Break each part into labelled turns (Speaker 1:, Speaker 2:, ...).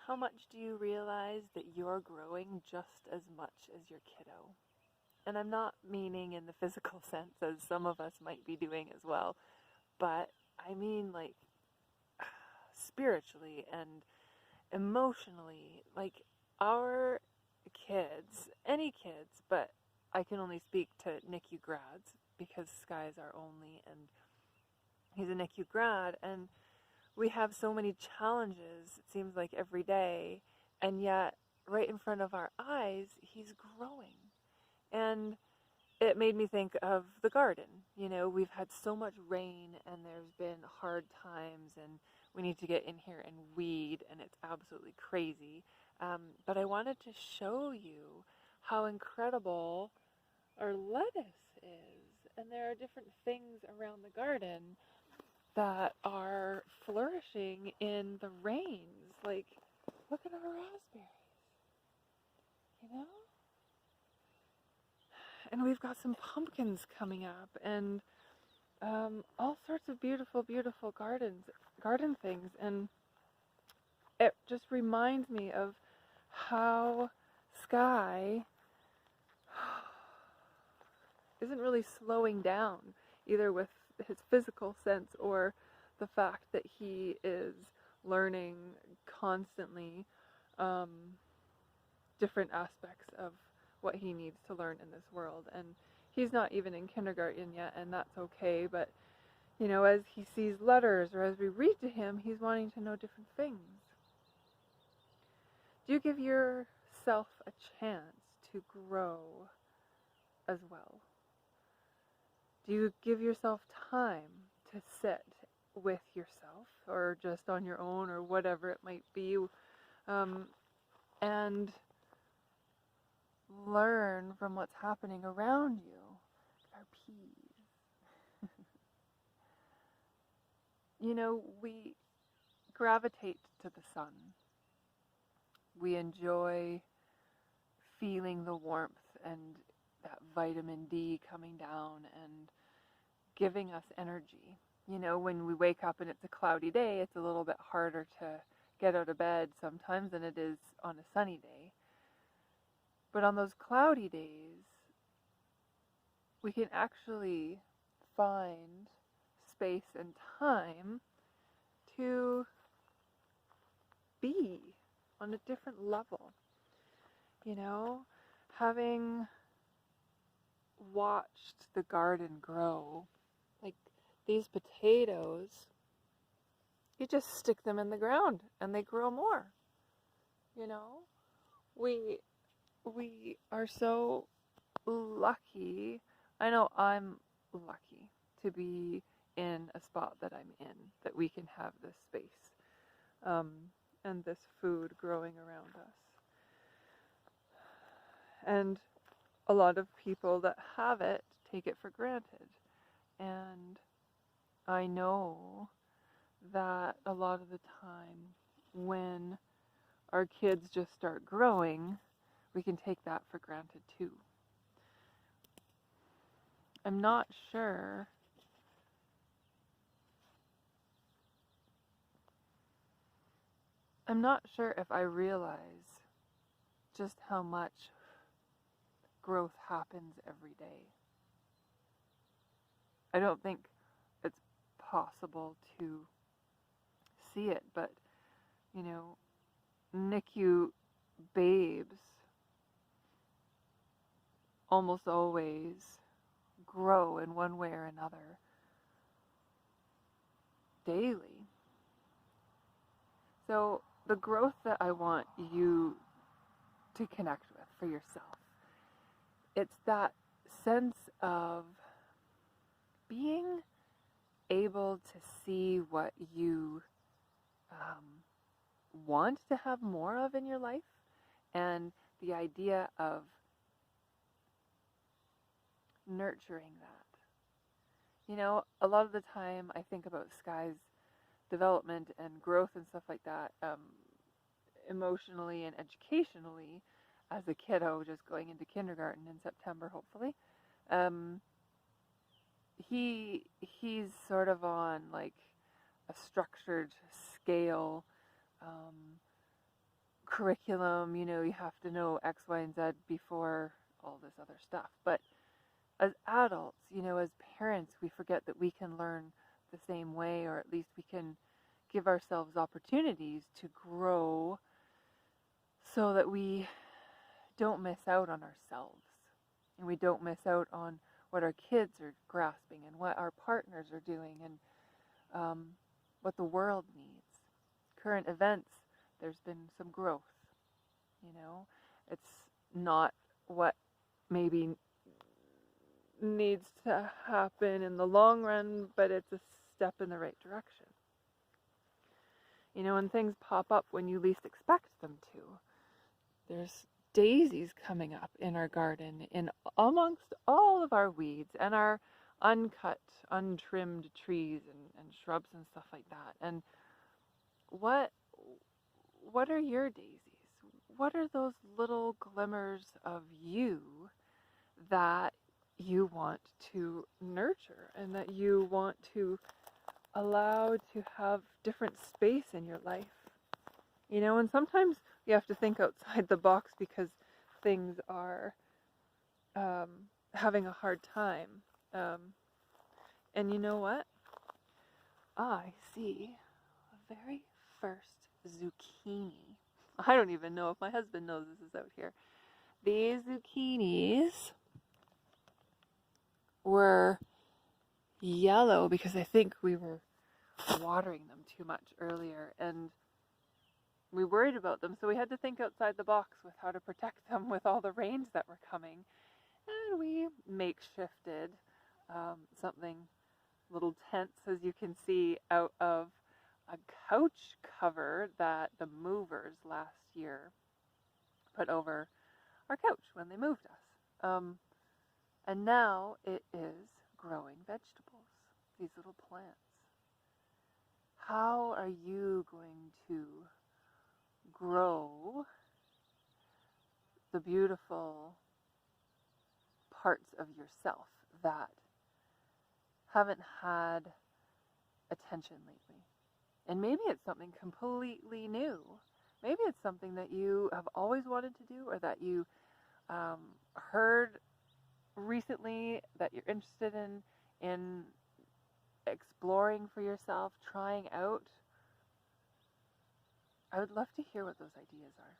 Speaker 1: How much do you realize that you're growing just as much as your kiddo? And I'm not meaning in the physical sense, as some of us might be doing as well, but I mean like spiritually and emotionally. Like our kids, any kids, but I can only speak to NICU grads because Sky's our only, and he's a NICU grad, and we have so many challenges, it seems like every day, and yet right in front of our eyes, he's growing. And it made me think of the garden. You know, we've had so much rain and there's been hard times and we need to get in here and weed and it's absolutely crazy. But I wanted to show you how incredible our lettuce is. And there are different things around the garden that are flourishing in the rains. Like, look at our raspberries, you know? And we've got some pumpkins coming up and all sorts of beautiful, beautiful garden things. And it just reminds me of how Sky isn't really slowing down, either with his physical sense or the fact that he is learning constantly different aspects of what he needs to learn in this world. And he's not even in kindergarten yet, and that's okay, but you know, as he sees letters or as we read to him, he's wanting to know different things. Do you give yourself a chance to grow as well? Do you give yourself time to sit with yourself or just on your own or whatever it might be, and learn from what's happening around you? Our peas. You know, we gravitate to the sun. We enjoy feeling the warmth and that vitamin D coming down and giving us energy. You know, when we wake up and it's a cloudy day, it's a little bit harder to get out of bed sometimes than it is on a sunny day. But on those cloudy days, we can actually find space and time to be on a different level. You know, having watched the garden grow, like these potatoes, you just stick them in the ground and they grow more. You know, we are so lucky. I know I'm lucky to be in a spot that I'm in, that we can have this space and this food growing around us. And a lot of people that have it take it for granted. And I know that a lot of the time when our kids just start growing, we can take that for granted too. I'm not sure if I realize just how much growth happens every day. I don't think it's possible to see it, but you know, NICU babes almost always grow in one way or another daily. So the growth that I want you to connect with for yourself, it's that sense of being able to see what you want to have more of in your life, and the idea of nurturing that. You know, a lot of the time I think about Sky's development and growth and stuff like that, emotionally and educationally, as a kiddo just going into kindergarten in September, hopefully. He's sort of on like a structured scale, curriculum, you know, you have to know X, Y, and Z before all this other stuff. But as adults, you know, as parents, we forget that we can learn the same way, or at least we can give ourselves opportunities to grow so that we don't miss out on ourselves, and we don't miss out on what our kids are grasping and what our partners are doing, and what the world needs. Current events, there's been some growth, you know. It's not what maybe needs to happen in the long run, but it's a step in the right direction. You know, and things pop up when you least expect them to. There's daisies coming up in our garden, in amongst all of our weeds and our uncut, untrimmed trees and shrubs and stuff like that. And what are your daisies? What are those little glimmers of you that you want to nurture and that you want to allow to have different space in your life? You know, and sometimes you have to think outside the box because things are having a hard time. And you know what? I see the very first zucchini. I don't even know if my husband knows this is out here. These zucchinis were yellow because I think we were watering them too much earlier, and we worried about them, so we had to think outside the box with how to protect them with all the rains that were coming. And we makeshifted something, little tents, as you can see, out of a couch cover that the movers last year put over our couch when they moved us. And now it is growing vegetables, these little plants. How are you going to grow the beautiful parts of yourself that haven't had attention lately? And maybe it's something completely new. Maybe it's something that you have always wanted to do, or that you heard recently that you're interested in exploring for yourself, trying out. I would love to hear what those ideas are.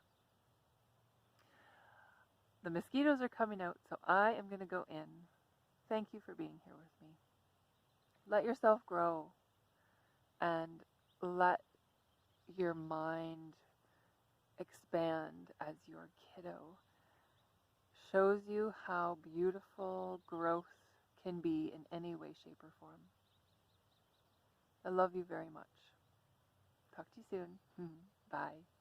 Speaker 1: The mosquitoes are coming out, so I am going to go in. Thank you for being here with me. Let yourself grow and let your mind expand as your kiddo shows you how beautiful growth can be in any way, shape, or form. I love you very much. Talk to you soon. Bye.